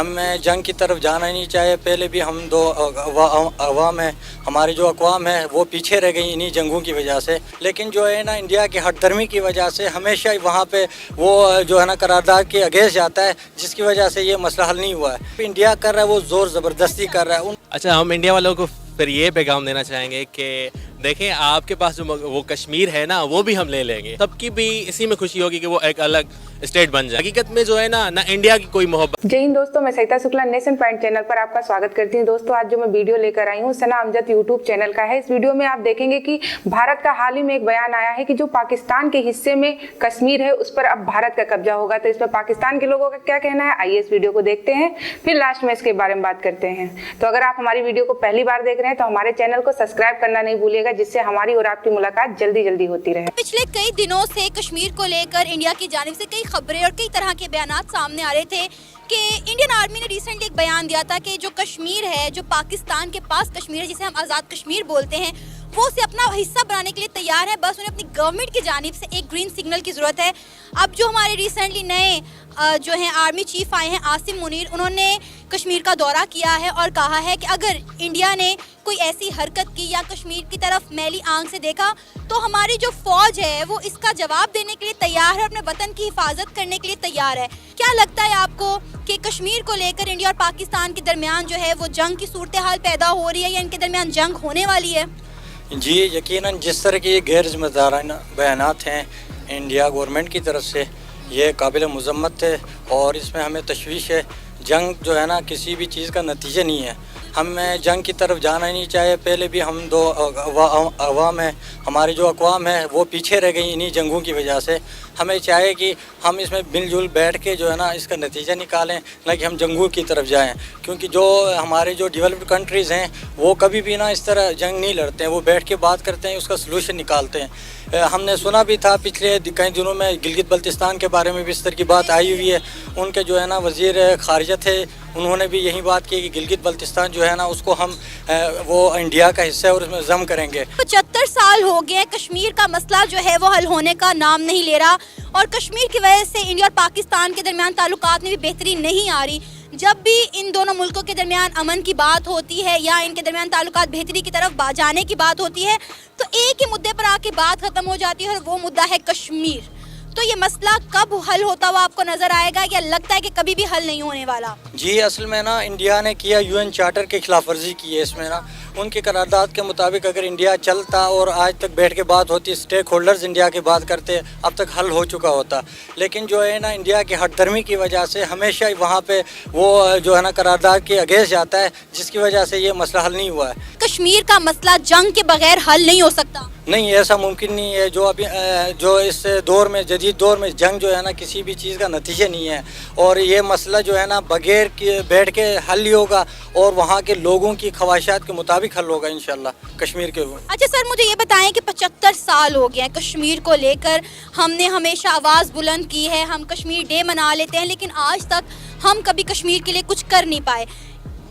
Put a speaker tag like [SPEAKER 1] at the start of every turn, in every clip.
[SPEAKER 1] हमें जंग की तरफ जाना ही नहीं चाहिए। पहले भी हम दो अवाम है, हमारी जो अक़वाम है वो पीछे रह गई इन्हीं जंगों की वजह से। लेकिन जो है ना इंडिया की हठधर्मी की वजह से हमेशा वहाँ पे वो जो है ना करारदाद के अगेंस्ट जाता है, जिसकी वजह से ये मसला हल नहीं हुआ है। इंडिया कर रहा है वो ज़ोर ज़बरदस्ती कर रहा है।
[SPEAKER 2] अच्छा, हम इंडिया वालों को फिर ये पैगाम देना चाहेंगे कि देखें, आपके पास जो वो कश्मीर है ना वो भी हम ले लेंगे, सबकी भी इसी में खुशी होगी कि वो एक अलग स्टेट बन जाए। हकीकत में जो है ना इंडिया की कोई मोहब्बत।
[SPEAKER 3] जय हिंद दोस्तों, मैं सरिता शुक्ला नेशन पॉइंट चैनल पर आपका स्वागत करती हूँ। दोस्तों, आज जो मैं वीडियो लेकर आई हूँ सना अमजद यूट्यूब चैनल का है। इस वीडियो में आप देखेंगे कि भारत का हाल ही में एक बयान आया है कि जो पाकिस्तान के हिस्से में कश्मीर है उस पर अब भारत का कब्जा होगा। तो इस पर पाकिस्तान के लोगों का क्या कहना है, आइए इस वीडियो को देखते हैं, फिर लास्ट में इसके बारे में बात करते हैं। तो अगर आप हमारी वीडियो को पहली बार देख रहे हैं तो हमारे चैनल को सब्सक्राइब करना नहीं भूलिएगा, जिससे हमारी और आपकी मुलाकात जल्दी जल्दी होती रहे।
[SPEAKER 4] पिछले कई दिनों से कश्मीर को लेकर इंडिया की जानिब से कई खबरें और कई तरह के बयानात सामने आ रहे थे कि इंडियन आर्मी ने रिसेंटली एक बयान दिया था कि जो कश्मीर है, जो पाकिस्तान के पास कश्मीर है, जिसे हम आज़ाद कश्मीर बोलते हैं, वो उसे अपना हिस्सा बनाने के लिए तैयार है। बस उन्हें अपनी गवर्नमेंट की जानिब से एक ग्रीन सिग्नल की ज़रूरत है। अब जो हमारे रिसेंटली नए जो हैं आर्मी चीफ आए हैं आसिम मुनीर, उन्होंने कश्मीर का दौरा किया है और कहा है कि अगर इंडिया ने कोई ऐसी हरकत की या कश्मीर की तरफ मैली आंख से देखा तो हमारी जो फौज है वो इसका जवाब देने के लिए तैयार है, अपने वतन की हिफाजत करने के लिए तैयार है। क्या लगता है आपको कि कश्मीर को लेकर इंडिया और पाकिस्तान के दरमियान जो है वो जंग की सूरत हाल पैदा हो रही है या इनके दरमियान जंग होने वाली है?
[SPEAKER 1] जी, यकीनन जिस तरह के गैर ज़िम्मेदाराना बयानात हैं इंडिया गवर्नमेंट की तरफ से, ये काबिल मज़म्मत है और इसमें हमें तशवीश है। जंग जो है ना किसी भी चीज़ का नतीजा नहीं है। हमें जंग की तरफ जाना ही नहीं चाहिए। पहले भी हम दो अवाम है, हमारी जो अक़वाम है वो पीछे रह गई इन्हीं जंगों की वजह से। हमें चाहिए कि हम इसमें मिलजुल बैठ के जो है ना इसका नतीजा निकालें, ना कि हम जंगों की तरफ जाएं। क्योंकि जो हमारे जो डेवलप्ड कंट्रीज़ हैं वो कभी भी ना इस तरह जंग नहीं लड़ते हैं, वो बैठ के बात करते हैं, उसका सलूशन निकालते हैं। हमने सुना भी था पिछले कई दिनों में गिलगित बल्तिस्तान के बारे में भी इस तरह की बात आई हुई है। उनके जो है ना वज़ीर ख़ारिजा थे, उन्होंने भी यही बात की कि गिलगित बल्तिस्तान जो है ना उसको हम वो इंडिया का हिस्सा है और उसमें जम करेंगे।
[SPEAKER 4] 75 साल हो गए, कश्मीर का मसला जो है वो हल होने का नाम नहीं ले रहा और कश्मीर की वजह से इंडिया और पाकिस्तान के दरमियान ताल्लुकात में भी बेहतरी नहीं आ रही। जब भी इन दोनों मुल्कों के दरमियान अमन की बात होती है या इनके दरमियान ताल्लुकात बेहतरी की तरफ जाने की बात होती है तो एक ही मुद्दे पर आके बात ख़त्म हो जाती है और वो मुद्दा है कश्मीर। तो ये मसला कब हल होता हुआ आपको नज़र आएगा या लगता है कि कभी भी हल नहीं होने वाला?
[SPEAKER 1] जी, असल में ना इंडिया ने किया यूएन चार्टर के खिलाफ वर्जी की है। इसमें ना उनकी करारदाद के मुताबिक अगर इंडिया चलता और आज तक बैठ के बात होती, स्टेक होल्डर्स इंडिया की बात करते, अब तक हल हो चुका होता। लेकिन जो है ना इंडिया की हठधर्मी की वजह से हमेशा वहाँ पे वो जो है ना करारदाद के अगेंस्ट जाता है, जिसकी वजह से ये मसला हल नहीं हुआ है।
[SPEAKER 4] कश्मीर का मसला जंग के बगैर हल नहीं हो सकता?
[SPEAKER 1] नहीं, ऐसा मुमकिन नहीं है। जो अभी जो इस दौर में, जदीद दौर में जंग जो है ना किसी भी चीज़ का नतीजा नहीं है और ये मसला जो है ना बगैर बैठ के हल ही होगा और वहाँ के लोगों की ख्वाहिशात के मुताबिक हल होगा इंशाल्लाह कश्मीर के।
[SPEAKER 4] अच्छा सर, मुझे ये बताएं कि 75 साल हो गए हैं कश्मीर को लेकर, हमने हमेशा आवाज़ बुलंद की है, हम कश्मीर डे मना लेते हैं, लेकिन आज तक हम कभी कश्मीर के लिए कुछ कर नहीं पाए।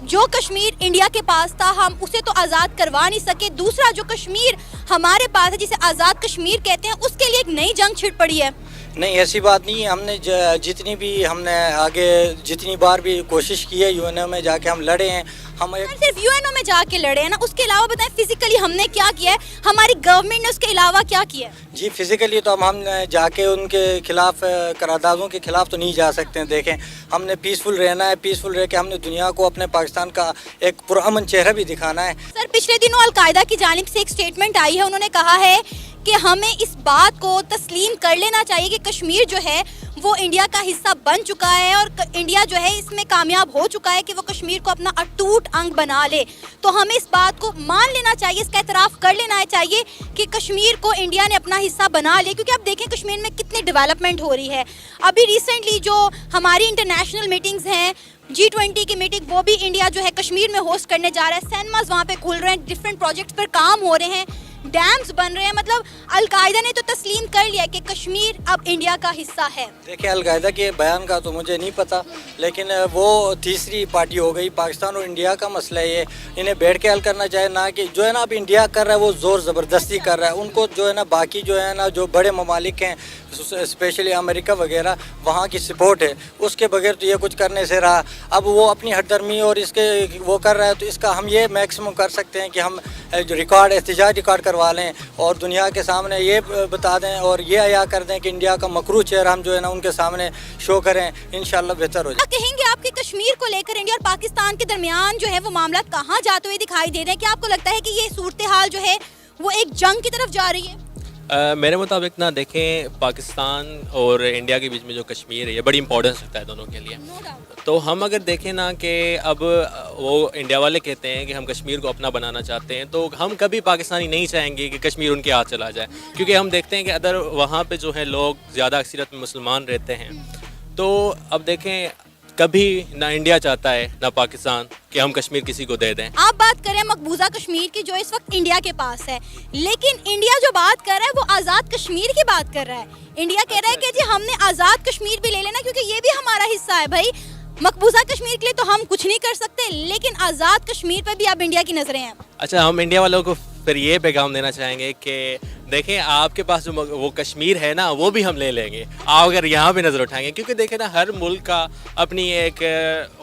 [SPEAKER 4] जो कश्मीर इंडिया के पास था हम उसे तो आज़ाद करवा नहीं सके, दूसरा जो कश्मीर हमारे पास है जिसे आज़ाद कश्मीर कहते हैं उसके लिए एक नई जंग छिड़ पड़ी है।
[SPEAKER 1] नहीं, ऐसी बात नहीं है। हमने हमने आगे जितनी बार भी कोशिश की है यूएनओ में जाके हम लड़े हैं। हम
[SPEAKER 4] सिर्फ यूएनओ में जाके लड़े हैं ना, उसके अलावा बताएं फिजिकली हमने क्या किया है, हमारी गवर्नमेंट ने उसके अलावा क्या किया है? जी,
[SPEAKER 1] फिजिकली तो हम जाके उनके खिलाफ करारदादों के खिलाफ तो नहीं जा सकते हैं। देखें, हमने पीसफुल रहना है, पीसफुल रह के हमने दुनिया को अपने पाकिस्तान का एक पुरअमन चेहरा भी दिखाना है।
[SPEAKER 4] सर, पिछले दिनों अल-कायदा की जानिब से एक स्टेटमेंट आई है, उन्होंने कहा है कि हमें इस बात को तस्लीम कर लेना चाहिए कि कश्मीर जो है वो इंडिया का हिस्सा बन चुका है और इंडिया जो है इसमें कामयाब हो चुका है कि वो कश्मीर को अपना अटूट अंग बना ले। तो हमें इस बात को मान लेना चाहिए, इसका एतराफ़ कर लेना चाहिए कि कश्मीर को इंडिया ने अपना हिस्सा बना लिया। क्योंकि आप देखें कश्मीर में कितनी डेवलपमेंट हो रही है। अभी रिसेंटली जो हमारी इंटरनेशनल मीटिंग्स हैं, G20 की मीटिंग, वो भी इंडिया जो है कश्मीर में होस्ट करने जा रहा है। सिनेमाज वहाँ पे खुल रहे हैं, डिफरेंट प्रोजेक्ट्स पर काम हो रहे हैं। डैम्स बन रहे हैं, मतलब अलकायदा ने तो तस्लीम कर लिया कि कश्मीर अब इंडिया का हिस्सा है।
[SPEAKER 1] देखिए अलकायदा के बयान का तो मुझे नहीं पता, लेकिन वो तीसरी पार्टी हो गई। पाकिस्तान और इंडिया का मसला है ये, इन्हें बैठ के हल करना चाहिए, ना कि जो है ना अब इंडिया कर रहा है वो ज़ोर ज़बरदस्ती कर रहा है। उनको जो है ना बाकी जो है ना जो बड़े ममालिक हैं स्पेशली अमेरिका वगैरह, वहाँ की सपोर्ट है, उसके बगैर तो ये कुछ करने से रहा। अब वो अपनी हटदर्मी और इसके वो कर रहा है, तो इसका हम ये मैक्सिमम कर सकते हैं कि हम जो रिकॉर्ड एहतजाज रिकॉर्ड करवा लें और दुनिया के सामने ये बता दें और ये अया कर दें कि इंडिया का मकरू चेहरा हम जो है ना उनके सामने शो करें, इंशाल्लाह बेहतर हो जाए।
[SPEAKER 4] क्या कहेंगे आपके कश्मीर को लेकर इंडिया और पाकिस्तान के दरमियान जो है वो मामला कहाँ जाते हुए दिखाई दे रहे हैं? क्या आपको लगता है कि ये सूरत हाल जो है वो एक जंग की तरफ जा रही है?
[SPEAKER 2] मेरे मुताबिक ना देखें, पाकिस्तान और इंडिया के बीच में जो कश्मीर है ये बड़ी इंपॉर्टेंस रखता है दोनों के लिए। तो हम अगर देखें ना कि अब वो इंडिया वाले कहते हैं कि हम कश्मीर को अपना बनाना चाहते हैं, तो हम कभी पाकिस्तानी नहीं चाहेंगे कि कश्मीर उनके हाथ चला जाए, क्योंकि हम देखते हैं कि अगर वहाँ पे जो है लोग ज़्यादा अक्सरियत में मुसलमान रहते हैं, तो अब देखें कभी ना इंडिया चाहता है ना पाकिस्तान कि हम कश्मीर किसी को दे दें।
[SPEAKER 4] आप बात करें मकबूजा कश्मीर की जो इस वक्त इंडिया के पास है, लेकिन इंडिया जो बात कर रहा है वो आज़ाद कश्मीर की बात कर रहा है। इंडिया कह रहा है कि जी हमने आज़ाद कश्मीर भी ले लेना क्योंकि ये भी हमारा हिस्सा है। भाई मकबूजा कश्मीर के लिए तो हम कुछ नहीं कर सकते, लेकिन आज़ाद कश्मीर पर भी अब इंडिया की नज़रें हैं।
[SPEAKER 2] अच्छा, हम इंडिया वालों को फिर ये पैगाम देना चाहेंगे कि देखें आपके पास जो वो कश्मीर है ना वो भी हम ले लेंगे, आप अगर यहाँ भी नज़र उठाएंगे, क्योंकि देखें ना हर मुल्क का अपनी एक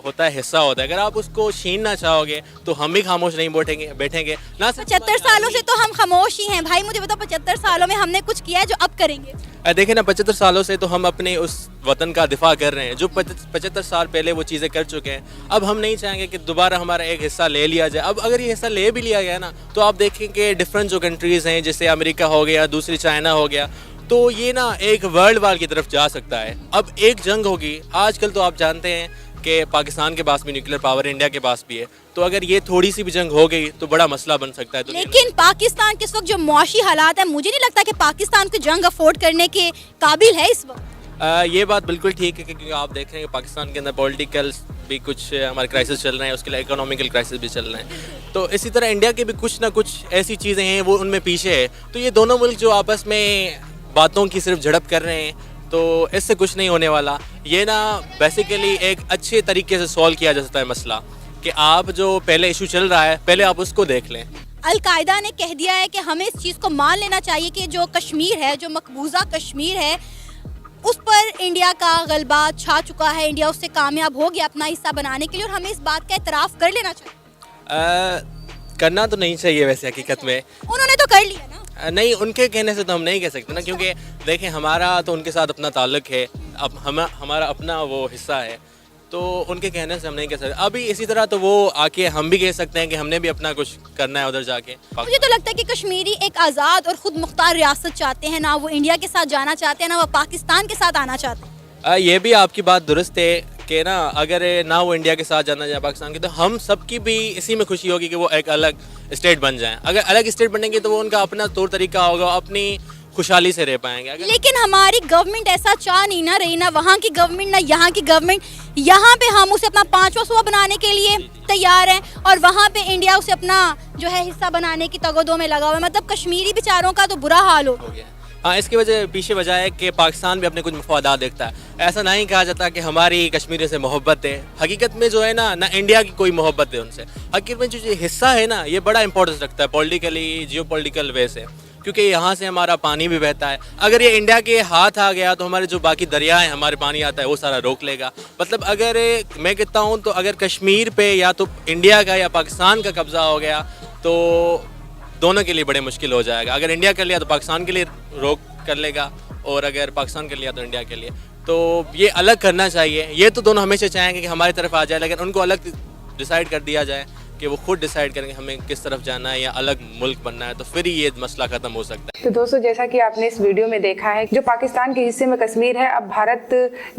[SPEAKER 2] होता है हिस्सा होता है। अगर आप उसको छीनना चाहोगे तो हम भी खामोश नहीं बैठेंगे ना।
[SPEAKER 4] 75 सालों से तो हम खामोश ही हैं। भाई मुझे बताओ 75 सालों में हमने कुछ किया है जो अब करेंगे?
[SPEAKER 2] देखें ना 75 सालों से तो हम अपने उस वतन का दिफा कर रहे हैं जो 75 साल पहले वो चीज़ें कर चुके हैं। अब हम नहीं चाहेंगे कि दोबारा हमारा एक हिस्सा ले लिया जाए। अब अगर ये हिस्सा ले भी लिया गया ना तो आप देखें कि डिफरेंट जो कंट्रीज़ हैं, जैसे अमेरिका हो गया, दूसरी चाइना हो गया, तो ये ना एक वर्ल्ड वार की तरफ जा सकता है। अब एक जंग होगी। आजकल तो आप जानते हैं कि पाकिस्तान के पास भी न्यूक्लियर पावर, इंडिया के पास भी है, तो अगर ये थोड़ी सी भी जंग हो गई तो बड़ा मसला बन सकता है।
[SPEAKER 4] लेकिन पाकिस्तान के इस वक्त जो मुआशी हालात है, मुझे नहीं लगता कि पाकिस्तान को जंग अफोर्ड करने के काबिल है इस वक्त।
[SPEAKER 2] ये बात बिल्कुल ठीक है, क्योंकि आप देख रहे हैं कि पाकिस्तान के अंदर पॉलिटिकल भी कुछ हमारे क्राइसिस चल रहे हैं, उसके लिए इकोनॉमिकल क्राइसिस भी चल रहे हैं। तो इसी तरह इंडिया के भी कुछ ना कुछ ऐसी चीज़ें हैं वो उनमें पीछे है। तो ये दोनों मुल्क जो आपस में बातों की सिर्फ झड़प कर रहे हैं, तो इससे कुछ नहीं होने वाला। ये ना बेसिकली एक अच्छे तरीके से सॉल्व किया जा सकता है मसला, कि आप जो पहले इशू चल रहा है पहले आप उसको देख लें।
[SPEAKER 4] अलकायदा ने कह दिया है कि हमें इस चीज़ को मान लेना चाहिए कि जो कश्मीर है, जो मकबूजा कश्मीर है, उस पर इंडिया का गलबा छा चुका है। इंडिया उससे कामयाब हो गया अपना हिस्सा बनाने के लिए, और हमें इस बात का एतराफ़ कर लेना चाहिए।
[SPEAKER 2] करना तो नहीं चाहिए वैसे हकीकत में।
[SPEAKER 4] उन्होंने तो कर लिया ना।
[SPEAKER 2] नहीं, उनके कहने से तो हम नहीं कह सकते ना, क्योंकि देखें हमारा तो उनके साथ अपना ताल्लुक़ है, अब हमारा अपना वो हिस्सा है, तो उनके कहने से हम नहीं कह सकते। अभी इसी तरह तो वो आके हम भी कह सकते हैं कि हमने भी अपना कुछ करना है उधर जाके।
[SPEAKER 4] मुझे तो लगता है कि कश्मीरी एक आज़ाद और ख़ुद मुख्तार रियासत चाहते हैं, ना वो इंडिया के साथ जाना चाहते हैं, ना वो पाकिस्तान के साथ आना चाहते हैं।
[SPEAKER 2] ये भी आपकी बात दुरुस्त है कि ना अगर ना वो इंडिया के साथ जाना चाहे पाकिस्तान के, तो हम सबकी भी इसी में खुशी होगी कि वो एक अलग स्टेट बन जाएं। अगर अलग स्टेट बनेंगे तो वो उनका अपना तौर तरीका होगा, अपनी खुशहाली से रह पाएंगे।
[SPEAKER 4] लेकिन हमारी गवर्नमेंट ऐसा चाह नहीं ना रही, ना वहाँ की गवर्नमेंट ना यहाँ की गवर्नमेंट। यहाँ पे हम उसे अपना 5वां सूबा बनाने के लिए तैयार हैं, और वहाँ पे इंडिया उसे अपना जो है हिस्सा बनाने की तगोदों में लगा हुआ है। मतलब कश्मीरी बेचारों का तो बुरा हाल हो
[SPEAKER 2] गया। हाँ, इसकी पीछे वजह है कि पाकिस्तान भी अपने कुछ मफादात देखता है। ऐसा नहीं कहा जाता कि हमारी कश्मीर से मोहब्बत है। हकीकत में जो है ना इंडिया की कोई मोहब्बत है उनसे। हकीकत में जो हिस्सा है ना ये बड़ा इंपॉर्टेंस रखता है पॉलिटिकली, जियो पॉलिटिकल वे से, क्योंकि यहाँ से हमारा पानी भी बहता है। अगर ये इंडिया के हाथ आ गया तो हमारे जो बाकी दरिया हैं, हमारे पानी आता है वो सारा रोक लेगा। मतलब अगर मैं कहता हूँ तो अगर कश्मीर पे या तो इंडिया का या पाकिस्तान का कब्ज़ा हो गया तो दोनों के लिए बड़े मुश्किल हो जाएगा। अगर इंडिया कर लिया तो पाकिस्तान के लिए रोक कर लेगा, और अगर पाकिस्तान कर लिया तो इंडिया के लिए। तो ये अलग करना चाहिए। ये तो दोनों हमेशा चाहेंगे कि हमारी तरफ आ जाए, लेकिन उनको अलग डिसाइड कर दिया जाए कि वो खुद डिसाइड करेंगे हमें किस तरफ जाना है या अलग मुल्क बनना है, तो फिर ही ये मसला खत्म हो सकता है।
[SPEAKER 3] तो दोस्तों, जैसा कि आपने इस वीडियो में देखा है, जो पाकिस्तान के हिस्से में कश्मीर है, अब भारत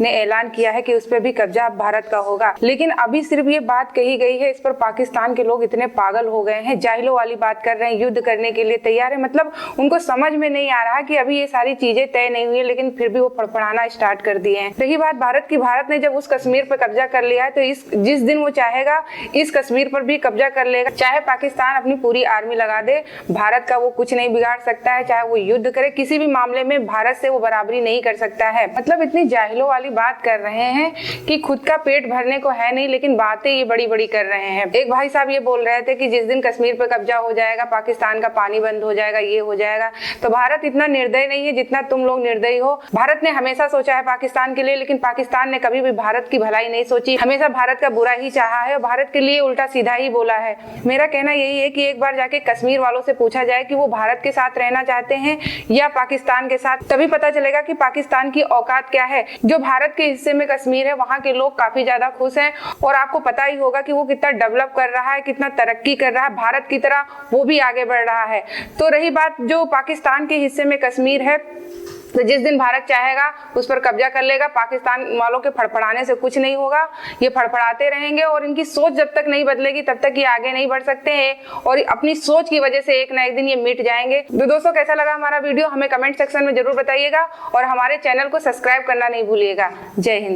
[SPEAKER 3] ने ऐलान किया है कि उस पर भी कब्जा अब भारत का होगा। लेकिन अभी सिर्फ ये बात कही गई है, इस पर पाकिस्तान के लोग इतने पागल हो गए हैं, जाहिलों वाली बात कर रहे हैं, युद्ध करने के लिए तैयार है। मतलब उनको समझ में नहीं आ रहा कि अभी ये सारी चीजें तय नहीं हुई है, लेकिन फिर भी वो फड़फड़ाना स्टार्ट कर दिए हैं। रही बात भारत की, भारत ने जब उस कश्मीर पर कब्जा कर लिया है तो जिस दिन वो चाहेगा इस कश्मीर पर भी कब्जा कर लेगा, चाहे पाकिस्तान अपनी पूरी आर्मी लगा दे, भारत का वो कुछ नहीं बिगाड़ सकता है। चाहे वो युद्ध करे, किसी भी मामले में भारत से वो बराबरी नहीं कर सकता है। मतलब इतनी जाहिलों वाली बात कर रहे हैं कि खुद का पेट भरने को है नहीं, लेकिन बातें ये बड़ी बड़ी कर रहे हैं। एक भाई साहब ये बोल रहे थे कि जिस दिन कश्मीर पर कब्जा हो जाएगा, पाकिस्तान का पानी बंद हो जाएगा, ये हो जाएगा। तो भारत इतना निर्दयी नहीं है जितना तुम लोग निर्दयी हो। भारत ने हमेशा सोचा है पाकिस्तान के लिए, लेकिन पाकिस्तान ने कभी भी भारत की भलाई नहीं सोची, हमेशा भारत का बुरा ही चाहा है और भारत के लिए उल्टा सीधा ही बोला है। मेरा कहना यही है कि एक बार जाके कश्मीर वालों से पूछा जाए कि वो भारत के साथ रहना चाहते हैं या पाकिस्तान के साथ, तभी पता चलेगा कि पाकिस्तान की औकात क्या है। जो भारत के हिस्से में कश्मीर है, वहाँ के लोग काफी ज्यादा खुश हैं और आपको पता ही होगा कि वो कितना डेवलप कर रहा है, कितना तरक्की कर रहा है, भारत की तरह वो भी आगे बढ़ रहा है। तो रही बात जो पाकिस्तान के हिस्से में कश्मीर है, तो जिस दिन भारत चाहेगा उस पर कब्जा कर लेगा। पाकिस्तान वालों के फड़फड़ाने से कुछ नहीं होगा, ये फड़फड़ाते रहेंगे और इनकी सोच जब तक नहीं बदलेगी तब तक ये आगे नहीं बढ़ सकते हैं और अपनी सोच की वजह से एक ना एक दिन ये मिट जाएंगे। तो दोस्तों, कैसा लगा हमारा वीडियो हमें कमेंट सेक्शन में जरूर बताइएगा और हमारे चैनल को सब्सक्राइब करना नहीं भूलिएगा। जय हिंद।